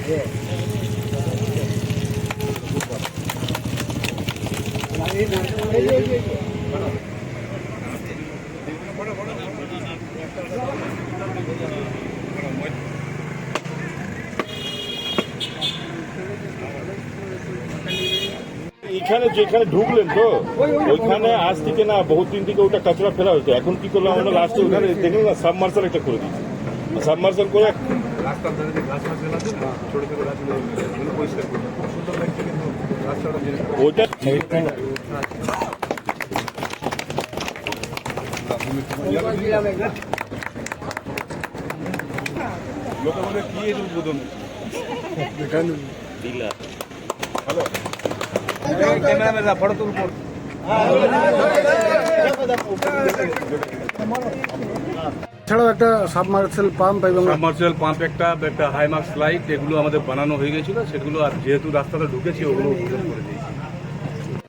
এখানে যেখানে ঢুকলেন তো ওইখানে আজ থেকে না বহুত দিন থেকে ওটা কাঁচরা ফেলা হতো। এখন কি করলাম আমরা লাস্টে ওখানে দেখলাম না সাবমার্সাল একটা করে দিচ্ছি। সাবমার্সাল করে রাস্তার ধারে যে গাছ ফাছ ফেলা আছে না, ছোট ছোট গাছগুলো এগুলো পরিষ্কার করতে খুব সুন্দর লাগছে, কিন্তু রাস্তাটা ওইটা লোকের কি এর উদ্বোধন হ্যালো ক্যামেরাম্যানরা ফটো তুলব। এছাড়াও একটা সাবমার্সেল পাম্প এবং সাবমার্সিবল পাম্প একটা হাইমার্কস লাইট, এগুলো আমাদের বানানো হয়ে গেছিল, সেগুলো আর যেহেতু রাস্তাটা ঢুকেছি ওগুলো উদ্বোধন করে দিয়েছি।